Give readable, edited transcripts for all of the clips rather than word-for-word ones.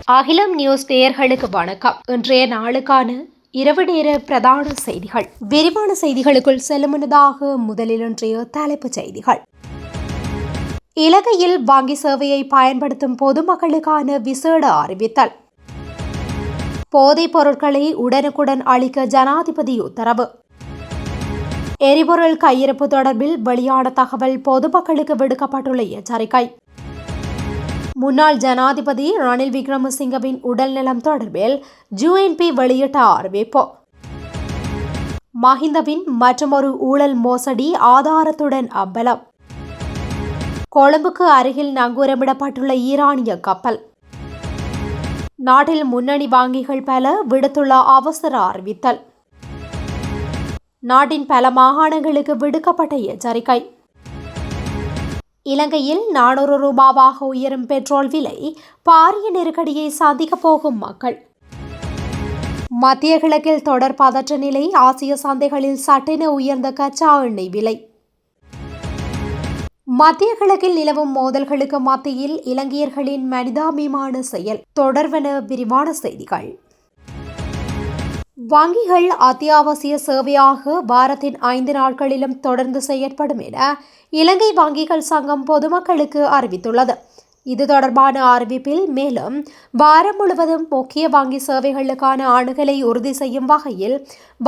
அகிலம் நியூஸ் நேயர்களுக்கு வணக்கம். இன்றைய நாளுக்கான இரவு நேர பிரதான செய்திகள். விரிவான செய்திகளுக்குள் செல்லும் முன்னதாக முதலில் இன்றைய தலைப்புச் செய்திகள். இலங்கையில் வங்கி சேவையை பயன்படுத்தும் பொதுமக்களுக்கான விசேட அறிவித்தல். போதைப் பொருட்களை உடனுக்குடன் அளிக்க ஜனாதிபதி உத்தரவு. எரிபொருள் கையிருப்பு தொடர்பில் வெளியான தகவல் பொதுமக்களுக்கு விடுக்கப்பட்டுள்ள எச்சரிக்கை. முன்னாள் ஜனாதிபதி ரணில் விக்ரமசிங்கவின் உடல்நலம் தொடர்பில் UNP வெளியிட்ட அறிவிப்பு. மஹிந்தவின் மற்றொரு ஊழல் மோசடி ஆதாரத்துடன் அம்பலம். கொழும்புக்கு அருகில் நங்கூரமிடப்பட்டுள்ள ஈரானிய கப்பல். நாட்டில் முன்னணி வங்கிகள் பல விடுத்துள்ள அவசர அறிவித்தல். நாட்டின் பல மாகாணங்களுக்கு விடுக்கப்பட்ட எச்சரிக்கை. இலங்கையில் 400 ரூபாவாக உயரும் பெட்ரோல் விலை, பாரிய நெருக்கடியை சந்திக்கப் போகும் மக்கள். மத்திய கிழக்கில் தொடர் பதற்ற நிலை, ஆசிய சந்தைகளில் சட்டென உயர்ந்த கச்சா எண்ணெய் விலை. மத்திய கிழக்கில் நிலவும் மோதல்களுக்கு மத்தியில் இலங்கையர்களின் மனிதாபிமான செயல் தொடர்வன விரிவான செய்திகள். வங்கிகள் அத்தியாவசிய சேவையாக வாரத்தின் 5 நாட்களிலும் தொடர்ந்து செயற்படும் என இலங்கை வங்கிகள் சங்கம் பொதுமக்களுக்கு அறிவித்துள்ளது. இது தொடர்பான அறிவிப்பில் மேலும் வாரம் முழுவதும் முக்கிய வங்கி சேவைகளுக்கான அணுகலை உறுதி செய்யும் வகையில்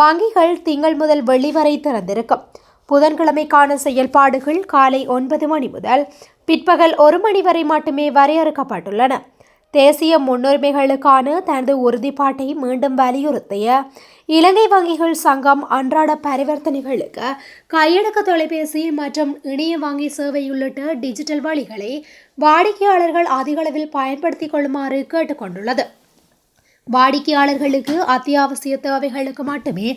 வங்கிகள் திங்கள் முதல் வெள்ளி வரை திறந்திருக்கும். புதன்கிழமைக்கான செயல்பாடுகள் காலை 9 மணி முதல் பிற்பகல் 1 மணி வரை மட்டுமே வரையறுக்கப்பட்டுள்ளன. தேசிய முன்னுரிமைகளுக்கான தனது உறுதிப்பாட்டை மீண்டும் வலியுறுத்திய இலங்கை வங்கிகள் சங்கம் அன்றாட பரிவர்த்தனைகளுக்கு கையடக்க தொலைபேசி மற்றும் இணைய வங்கி சேவை உள்ளிட்ட டிஜிட்டல் வழிகளை வாடிக்கையாளர்கள் அதிகளவில் பயன்படுத்திக் கொள்ளுமாறு கேட்டுக்கொண்டுள்ளது. வாடிக்கையாளர்களுக்கு அத்தியாவசிய தேவைகளுக்கு மட்டுமே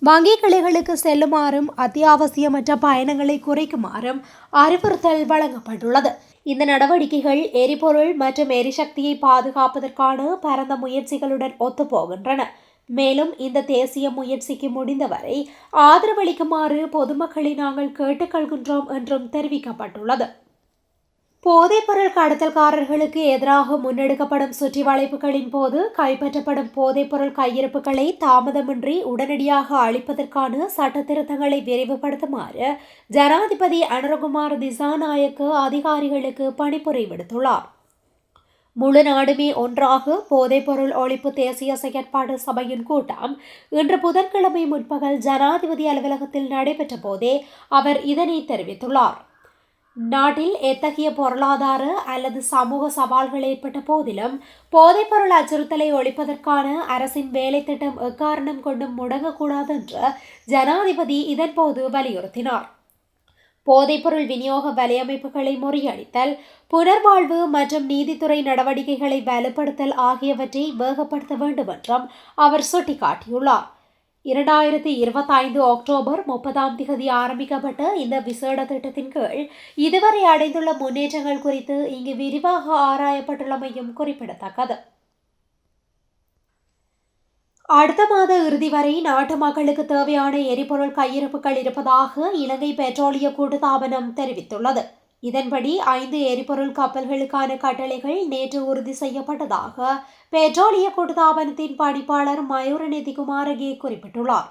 வங்கி கிளைகளுக்கு செல்லுமாறும் அத்தியாவசியமற்ற பயணங்களை குறைக்குமாறும் அறிவுறுத்தல் வழங்கப்பட்டுள்ளது. இந்த நடவடிக்கைகள் எரிபொருள் மற்றும் எரிசக்தியை பாதுகாப்பதற்கான பரந்த முயற்சிகளுடன் ஒத்துப்போகின்றன. மேலும் இந்த தேசிய முயற்சிக்கு முடிந்தவரை ஆதரவளிக்குமாறு பொதுமக்களை நாங்கள் கேட்டுக்கொள்கின்றோம் என்றும் தெரிவிக்கப்பட்டுள்ளது. போதைப்பொருள் கடத்தல்காரர்களுக்கு எதிராக முன்னெடுக்கப்படும் சுற்றி வளைப்புகளின் போது கைப்பற்றப்படும் போதைப்பொருள் கையிருப்புகளை தாமதமின்றி உடனடியாக அளிப்பதற்கான சட்ட திருத்தங்களை விரைவுபடுத்துமாறு ஜனாதிபதி அனுரகுமார் திசாநாயக்க அதிகாரிகளுக்கு பணிப்புரை விடுத்துள்ளார். முழு நாடுமே ஒன்றாக போதைப்பொருள் ஒழிப்பு தேசிய செயற்பாடு சபையின் கூட்டம் இன்று புதன்கிழமை முற்பகல் ஜனாதிபதி அலுவலகத்தில் நடைபெற்ற போதே அவர் இதனை தெரிவித்துள்ளார். நாட்டில் எத்தகைய பொருளாதார அல்லது சமூக சவால்கள் ஏற்பட்ட போதிலும் போதைப்பொருள் அச்சுறுத்தலை ஒழிப்பதற்கான அரசின் வேலை திட்டம் எக்காரணம் கொண்டும் முடங்கக்கூடாது என்று ஜனாதிபதி இதன்போது வலியுறுத்தினார். போதைப்பொருள் விநியோக வலையமைப்புகளை முறியடித்தல், புனர்வாழ்வு மற்றும் நீதித்துறை நடவடிக்கைகளை வலுப்படுத்தல் ஆகியவற்றை வேகப்படுத்த வேண்டும் என்றும் அவர் சுட்டிக்காட்டியுள்ளார். 2025 அக்டோபர் 30 ஆரம்பிக்கப்பட்ட இந்த விசேட திட்டத்தின் கீழ் இதுவரை அடைந்துள்ள முன்னேற்றங்கள் குறித்து இங்கு விரிவாக ஆராயப்பட்டுள்ளமையும் குறிப்பிடத்தக்கது. அடுத்த மாத இறுதி வரை நாட்டு மக்களுக்கு தேவையான எரிபொருள் கையிருப்புகள் இருப்பதாக இலங்கை பெட்ரோலிய கூட்டுத்தாபனம் தெரிவித்துள்ளது. இதன்படி 5 எரிபொருள் கப்பல்களுக்கான கட்டளைகள் நேற்று உறுதி செய்யப்பட்டதாக பெட்ரோலிய கூட்டுத்தாபனத்தின் பணிப்பாளர் மயூரநிதி குமாரகே குறிப்பிட்டுள்ளார்.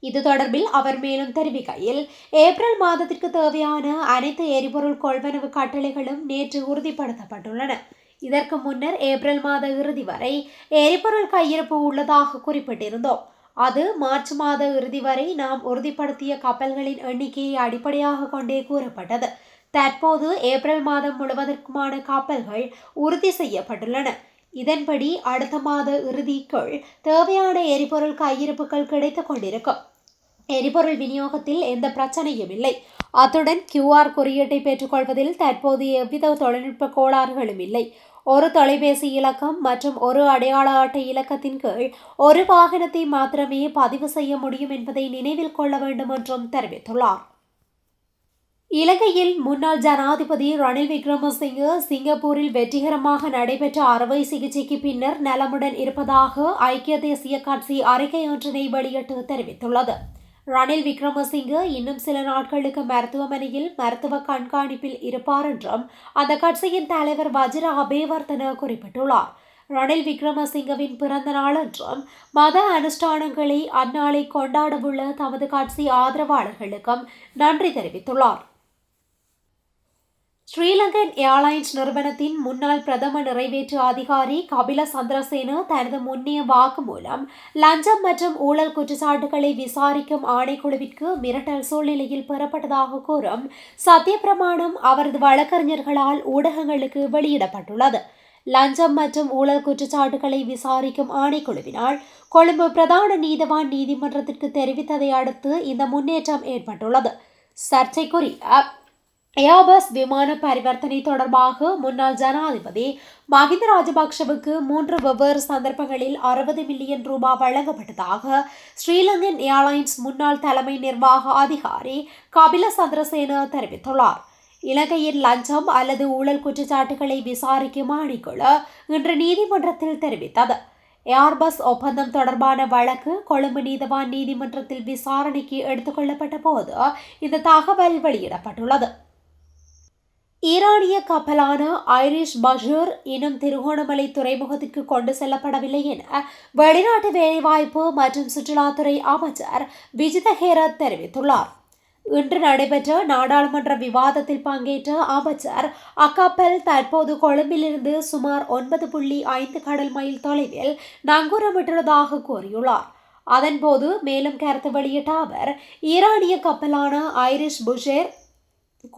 இது தொடர்பில் அவர் மேலும் தெரிவிக்கையில், ஏப்ரல் மாதத்திற்கு தேவையான அனைத்து எரிபொருள் கொள்வனவு கட்டளைகளும் நேற்று உறுதிப்படுத்தப்பட்டுள்ளன. இதற்கு முன்னர் ஏப்ரல் மாத இறுதி வரை எரிபொருள் கையிருப்பு உள்ளதாக குறிப்பிட்டிருந்தோம். அது மார்ச் மாத இறுதி வரை நாம் உறுதிப்படுத்திய கப்பல்களின் எண்ணிக்கையை அடிப்படையாக கொண்டே கூறப்பட்டது. தற்போது ஏப்ரல் மாதம் முழுவதற்குமான கப்பல்கள் உறுதி செய்யப்பட்டுள்ளன. இதன்படி அடுத்த மாத இறுதிக்குள் தேவையான எரிபொருள் கையிருப்புகள் கிடைத்துக் கொண்டிருக்கும். எரிபொருள் விநியோகத்தில் எந்த பிரச்சனையும் இல்லை. அத்துடன் QR குறியீட்டை பெற்றுக்கொள்வதில் தற்போது எவ்வித தொழில்நுட்ப கோளாறுகளும் இல்லை. ஒரு தொலைபேசி இலக்கம் மற்றும் ஒரு அடையாள அட்டை இலக்கத்தின் கீழ் ஒரு வாகனத்தை மாத்திரமே பதிவு செய்ய முடியும் என்பதை நினைவில் கொள்ள வேண்டும் என்றும் தெரிவித்துள்ளார். இலங்கையில் முன்னாள் ஜனாதிபதி ரணில் விக்ரமசிங்க சிங்கப்பூரில் வெற்றிகரமாக நடைபெற்ற அறுவை சிகிச்சைக்கு பின்னர் நலமுடன் இருப்பதாக ஐக்கிய தேசிய கட்சி அறிக்கை ஒன்றினை வெளியிட்டு தெரிவித்துள்ளது. ரணில் விக்ரமசிங்க இன்னும் சில நாட்களுக்கு மருத்துவமனையில் மருத்துவ கண்காணிப்பில் இருப்பார் என்றும் அந்த கட்சியின் தலைவர் வஜிர அபேவர்தன குறிப்பிட்டுள்ளார். ரணில் விக்ரமசிங்கவின் பிறந்த நாளன்றும் மத அனுஷ்டானங்களை அந்நாளை கொண்டாடவுள்ள தமது கட்சி ஆதரவாளர்களுக்கும் நன்றி தெரிவித்துள்ளார். ஸ்ரீலங்கன் ஏர்லைன்ஸ் நிறுவனத்தின் முன்னாள் பிரதம நிறைவேற்று அதிகாரி கபில சந்திரசேன தனது முன்னைய வாக்குமூலம் லஞ்சம் மற்றும் ஊழல் குற்றச்சாட்டுகளை விசாரிக்கும் ஆணைக்குழுவிற்கு மிரட்டல் சூழ்நிலையில் பெறப்பட்டதாக கூறும் சத்தியப்பிரமாணம் அவரது வழக்கறிஞர்களால் ஊடகங்களுக்கு வெளியிடப்பட்டுள்ளது. லஞ்சம் மற்றும் ஊழல் குற்றச்சாட்டுகளை விசாரிக்கும் ஆணைக்குழுவினால் கொழும்பு பிரதான நீதவான் நீதிமன்றத்திற்கு தெரிவித்ததை அடுத்து இந்த முன்னேற்றம் ஏற்பட்டுள்ளது. சர்ச்சைக்குரிய ஏர்பஸ் விமான பரிவர்த்தனை தொடர்பாக முன்னாள் ஜனாதிபதி மஹிந்த ராஜபக்ஷவுக்கு 3 வெவ்வேறு சந்தர்ப்பங்களில் 60 மில்லியன் ரூபாய் வழங்கப்பட்டதாக ஸ்ரீலங்கன் ஏர்லைன்ஸ் முன்னாள் தலைமை நிர்வாக அதிகாரி கபில சந்திரசேன தெரிவித்துள்ளார். இலங்கையின் லஞ்சம் அல்லது ஊழல் குற்றச்சாட்டுகளை விசாரிக்கும் ஆணைக்குழு இன்று நீதிமன்றத்தில் தெரிவித்தது. ஏர்பஸ் ஒப்பந்தம் தொடர்பான வழக்கு கொழும்பு நீதவான் நீதிமன்றத்தில் விசாரணைக்கு எடுத்துக்கொள்ளப்பட்ட போது இந்த தகவல் வெளியிடப்பட்டுள்ளது. ஈரானிய கப்பலான ஐரிஷ் பஷூர் இன்னும் திருகோணமலை துறைமுகத்திற்கு கொண்டு செல்லப்படவில்லை என வெளிநாட்டு வேலைவாய்ப்பு மற்றும் சுற்றுலாத்துறை அமைச்சர் விஜித ஹேரத் தெரிவித்துள்ளார். இன்று நடைபெற்ற நாடாளுமன்ற விவாதத்தில் பங்கேற்ற அமைச்சர் அக்கப்பல் தற்போது கொழும்பிலிருந்து சுமார் 9.5 கடல் மைல் தொலைவில் நங்கூரமிட்டுள்ளதாக கூறியுள்ளார். அதன்போது மேலும் கருத்து வெளியிட்ட அவர், ஈரானிய கப்பலான ஐரிஷ் புஷேர்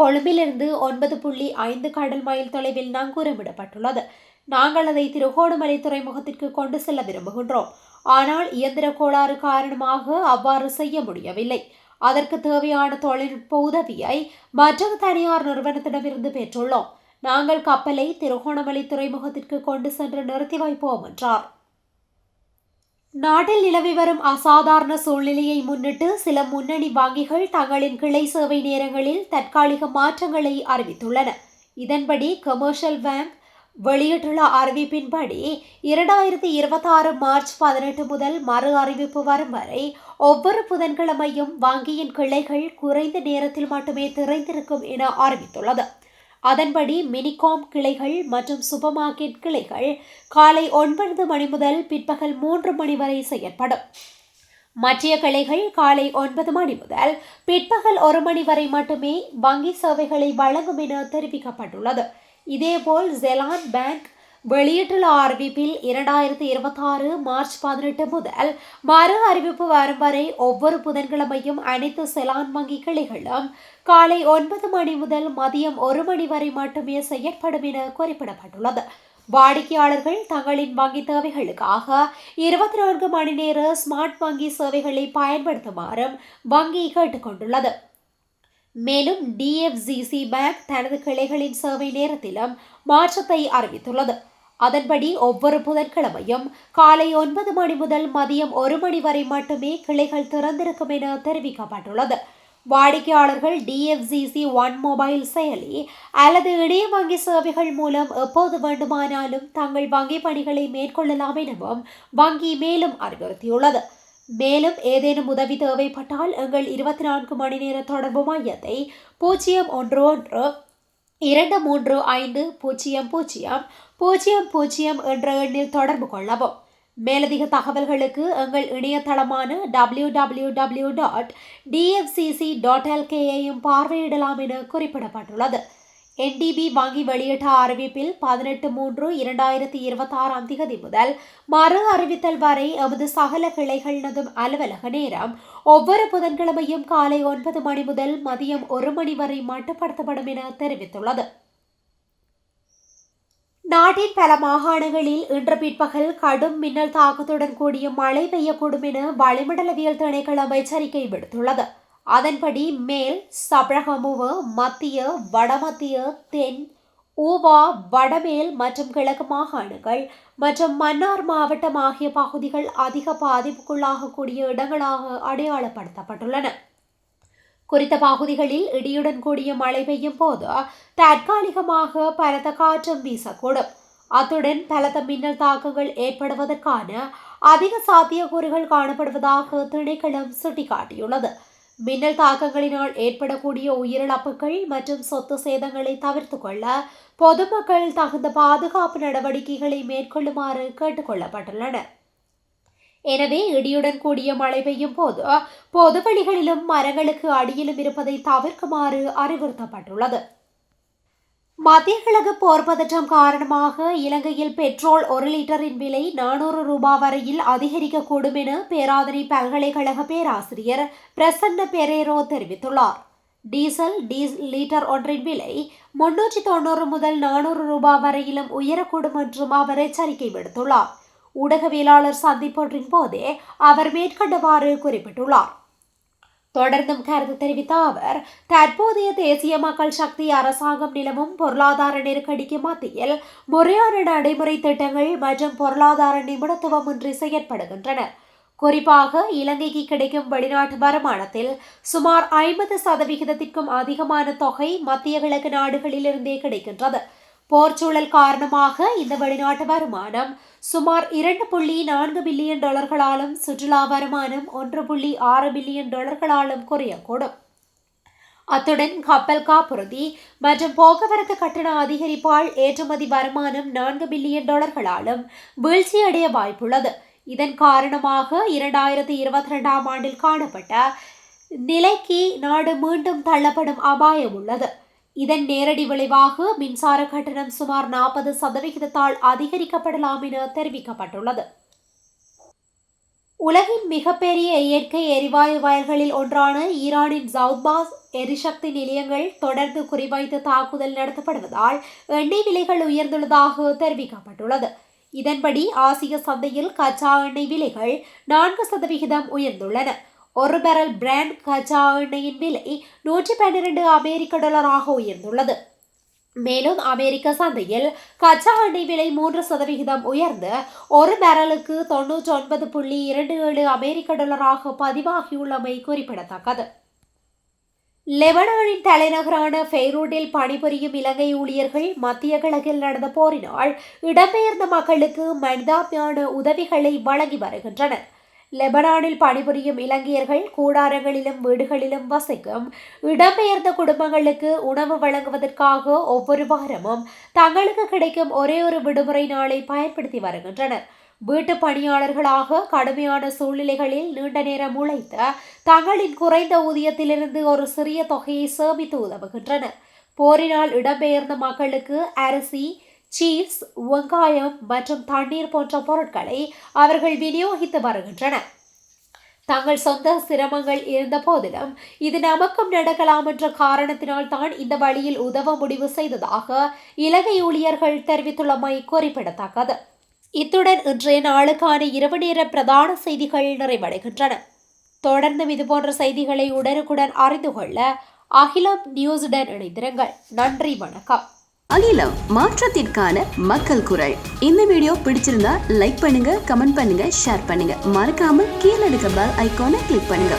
கொழும்பிலிருந்து 9.5 கடல் மைல் தொலைவில் நங்கூரமிடப்பட்டுள்ளது. நாங்கள் அதை திருகோணமலை துறைமுகத்திற்கு கொண்டு செல்ல விரும்புகின்றோம். ஆனால் இயந்திர கோளாறு காரணமாக அவ்வாறு செய்ய முடியவில்லை. அதற்கு தேவையான தொழில்நுட்ப உதவியை மற்றொரு தனியார் நிறுவனத்திடமிருந்து பெற்றுள்ளோம். நாங்கள் கப்பலை திருகோணமலை துறைமுகத்திற்கு கொண்டு சென்று நிறுத்தி வைப்போம் என்றார். நாட்டில் நிலவி வரும் அசாதாரண சூழ்நிலையை முன்னிட்டு சில முன்னணி வங்கிகள் தங்களின் கிளை சேவை நேரங்களில் தற்காலிக மாற்றங்களை அறிவித்துள்ளன. இதன்படி கமர்ஷியல் பேங்க் வெளியிட்டுள்ள அறிவிப்பின்படி 2026 மார்ச் 18 முதல் மறு அறிவிப்பு வரும் வரை ஒவ்வொரு புதன்கிழமையும் வங்கியின் கிளைகள் குறைந்த நேரத்தில் மட்டுமே திறந்திருக்கும் என அறிவித்துள்ளது. அதன்படி மினிகாம் கிளைகள் மற்றும் சூப்பர் மார்க்கெட் கிளைகள் காலை 9 மணி முதல் பிற்பகல் 3 மணி வரை செயற்படும். மற்ற கிளைகள் காலை 9 மணி முதல் பிற்பகல் 1 மணி வரை மட்டுமே வங்கி சேவைகளை வழங்கும் என தெரிவிக்கப்பட்டுள்ளது. இதேபோல் ஜெலான் பேங்க் வெளியிட்டுள்ள அறிவிப்பில் 2026 மார்ச் 18 முதல் மறு அறிவிப்பு வரும் வரை ஒவ்வொரு புதன்கிழமையும் அனைத்து செலான் வங்கி கிளைகளும் காலை 9 மணி முதல் மதியம் 1 மணி வரை மட்டுமே செயற்படும் என குறிப்பிடப்பட்டுள்ளது. வாடிக்கையாளர்கள் தங்களின் வங்கி தேவைகளுக்காக 24 மணி நேர ஸ்மார்ட் வங்கி சேவைகளை பயன்படுத்துமாறும் வங்கி கேட்டுக்கொண்டுள்ளது. மேலும் டிஎஃப்சிசி பேங்க் தனது கிளைகளின் சேவை நேரத்திலும் மாற்றத்தை அறிவித்துள்ளது. அதன்படி ஒவ்வொரு புதன்கிழமையும் காலை 9 மணி முதல் மதியம் 1 மணி வரை மட்டுமே கிளைகள் திறந்திருக்கும் என தெரிவிக்கப்பட்டுள்ளது. வாடிக்கையாளர்கள் டிஎஃப்சிசி ஒன் மொபைல் செயலி அல்லது இணைய வங்கி சேவைகள் மூலம் எப்போது வேண்டுமானாலும் தங்கள் வங்கி பணிகளை மேற்கொள்ளலாம் எனவும் வங்கி மேலும் அறிவுறுத்தியுள்ளது. மேலும் ஏதேனும் உதவி தேவைப்பட்டால் எங்கள் 24 மணி நேர தொடர்பு மையத்தை 011 235 0000 என்ற எண்ணில் தொடர்பு கொள்ளவும். மேலதிக தகவல்களுக்கு எங்கள் இணையதளமான www.dfcc.lk பார்வையிடலாம் என குறிப்பிடப்பட்டுள்ளது. NDB வங்கி வெளியிட்ட அறிவிப்பில் 18/3/2026 முதல் மறு அறிவித்தல் வரை எமது சகல கிளைகளினதும் அலுவலக நேரம் ஒவ்வொரு புதன்கிழமையும் காலை 9 மணி முதல் மதியம் 1 மணி வரை மட்டுப்படுத்தப்படும் என தெரிவித்துள்ளது. நாட்டின் பல மாகாணங்களில் இன்று பிற்பகல் கடும் மின்னல் தாக்கத்துடன் கூடிய மழை பெய்யக்கூடும் என வளிமண்டலவியல் திணைக்களம் எச்சரிக்கை விடுத்துள்ளது. அதன்படி மேல் சப்ரகமுவ, மத்திய, வடமத்திய, தென், ஊவா, வடமேல் மற்றும் கிழக்கு மாகாணங்கள் மற்றும் மன்னார் மாவட்டம் ஆகிய பகுதிகள் அதிக பாதிப்புக்குள்ளாகக்கூடிய இடங்களாக அடையாளப்படுத்தப்பட்டுள்ளன. குறித்த பகுதிகளில் இடியுடன் கூடிய மழை பெய்யும் போது தற்காலிகமாக பலத்த காற்றும் வீசக்கூடும். அத்துடன் பலத்த மின்னல் தாக்கங்கள் ஏற்படுவதற்கான அதிக சாத்தியக்கூறுகள் காணப்படுவதாக திணைக்களம் சுட்டிக்காட்டியுள்ளது. மின்னல் தாக்கங்களினால் ஏற்படக்கூடிய உயிரிழப்புகள் மற்றும் சொத்து சேதங்களை தவிர்த்து கொள்ள பொதுமக்கள் தகுந்த பாதுகாப்பு நடவடிக்கைகளை மேற்கொள்ளுமாறு கேட்டுக் கொள்ளப்பட்டுள்ளனர். எனவே இடியுடன் கூடிய மழை பெய்யும் போது பொதுவெளிகளிலும் மரங்களுக்கு அடியிலும் இருப்பதை தவிர்க்குமாறு அறிவுறுத்தப்பட்டுள்ளது. மத்திய கிழக்கு போர் பதற்றம் காரணமாக இலங்கையில் பெட்ரோல் 1 லிட்டரின் விலை 400 ரூபாய் வரையில் அதிகரிக்கக்கூடும் என பேராதனை பல்கலைக்கழக பேராசிரியர் பிரசன்ன பெரேரோ தெரிவித்துள்ளார். டீசல் லிட்டர் ஒன்றின் விலை 390 முதல் 400 ரூபாய் வரையிலும் உயரக்கூடும் என்றும் அவர் எச்சரிக்கை விடுத்துள்ளார். ஊடகவியலாளர் சந்திப்பொன்றின் போதே அவர் மேற்கண்டவாறு குறிப்பிட்டுள்ளார். தொடர்ந்தும் கருத்து தெரிவித்த அவர், தற்போதைய தேசிய மக்கள் சக்தி அரசாங்கம் நிலவும் பொருளாதார நெருக்கடிக்கு மத்தியில் முறையான நடைமுறை திட்டங்கள் மற்றும் பொருளாதார நிபுணத்துவமின்றி செயற்படுகின்றன. குறிப்பாக இலங்கைக்கு கிடைக்கும் வெளிநாட்டு வருமானத்தில் சுமார் 50% அதிகமான தொகை மத்திய கிழக்கு நாடுகளிலிருந்தே கிடைக்கின்றது. போர்ச்சூழல் காரணமாக இந்த வெளிநாட்டு வருமானம் சுமார் 2.4 பில்லியன் டாலர்களாலும் சுற்றுலா வருமானம் 1.6 பில்லியன் டாலர்களாலும் குறையக்கூடும். அத்துடன் கப்பல் காப்புறுதி மற்றும் போக்குவரத்து கட்டண அதிகரிப்பால் ஏற்றுமதி வருமானம் 4 பில்லியன் டாலர்களாலும் வீழ்ச்சியடைய வாய்ப்புள்ளது. இதன் காரணமாக 2022ஆம் ஆண்டில் காணப்பட்ட நிலைக்கு நாடு மீண்டும் தள்ளப்படும் அபாயம் உள்ளது. இதன் நேரடி விளைவாக மின்சார கட்டணம் சுமார் 40% அதிகரிக்கப்படலாம் என தெரிவிக்கப்பட்டுள்ளது. உலகின் மிகப்பெரிய இயற்கை எரிவாயு வயல்களில் ஒன்றான ஈரானின் ஜவுத்பாஸ் எரிசக்தி நிலையங்கள் தொடர்ந்து குறிவைத்து தாக்குதல் நடத்தப்படுவதால் எண்ணெய் விலைகள் உயர்ந்துள்ளதாக தெரிவிக்கப்பட்டுள்ளது. இதன்படி ஆசிய சந்தையில் கச்சா எண்ணெய் விலைகள் 4% உயர்ந்துள்ளன. ஒரு பேரல் பிராண்ட் கச்சா எண்ணெயின் விலை $112 அமெரிக்க டாலராக உயர்ந்துள்ளது. மேலும் அமெரிக்க சந்தையில் கச்சா எண்ணெய் விலை 3% உயர்ந்து ஒரு பேரலுக்கு $99.27 அமெரிக்க டாலராக பதிவாகியுள்ளமை குறிப்பிடத்தக்கது. லெபனானின் தலைநகரான பெய்ரூட்டில் பணிபுரியும் இலங்கை ஊழியர்கள் மத்திய கிழக்கில் நடந்த போரினால் இடம்பெயர்ந்த மக்களுக்கு மனிதாபிமான உதவிகளை வழங்கி வருகின்றனர். லெபனானில் பணிபுரியும் இலங்கையர்கள் கூடாரங்களிலும் வீடுகளிலும் வசிக்கும் இடம்பெயர்ந்த குடும்பங்களுக்கு உணவு வழங்குவதற்காக ஒவ்வொரு வாரமும் தங்களுக்கு கிடைக்கும் ஒரே ஒரு விடுமுறை நாளை பயன்படுத்தி வருகின்றனர். வீட்டு பணியாளர்களாக கடுமையான சூழ்நிலைகளில் நீண்ட நேரம் உழைத்த தங்களின் குறைந்த ஊதியத்திலிருந்து ஒரு சிறிய தொகையை சேமித்து உதவுகின்றனர். போரினால் இடம்பெயர்ந்த மக்களுக்கு அரிசி, சீஸ், வெங்காயம் மற்றும் தண்ணீர் போன்ற பொருட்களை அவர்கள் விநியோகித்து வருகின்றனர். தங்கள் சொந்த சிரமங்கள் இருந்த போதிலும் இது நமக்கும் நடக்கலாம் என்ற காரணத்தினால் தான் இந்த வழியில் உதவ முடிவு செய்ததாக இலங்கை ஊழியர்கள் தெரிவித்துள்ளமை குறிப்பிடத்தக்கது. இத்துடன் இன்றைய நாளுக்கான இரவு நேர பிரதான செய்திகள் நிறைவடைகின்றன. தொடர்ந்தும் இதுபோன்ற செய்திகளை உடனுக்குடன் அறிந்து கொள்ள அகிலம் நியூஸுடன் இணைந்திருங்கள். நன்றி, வணக்கம். அகிலம், மாற்றத்திற்கான மக்கள் குரல். இந்த வீடியோ பிடிச்சிருந்தா லைக் பண்ணுங்க, கமெண்ட் பண்ணுங்க, ஷேர் பண்ணுங்க. மறக்காம கீழே இருக்க பெல் ஐகானை கிளிக் பண்ணுங்க.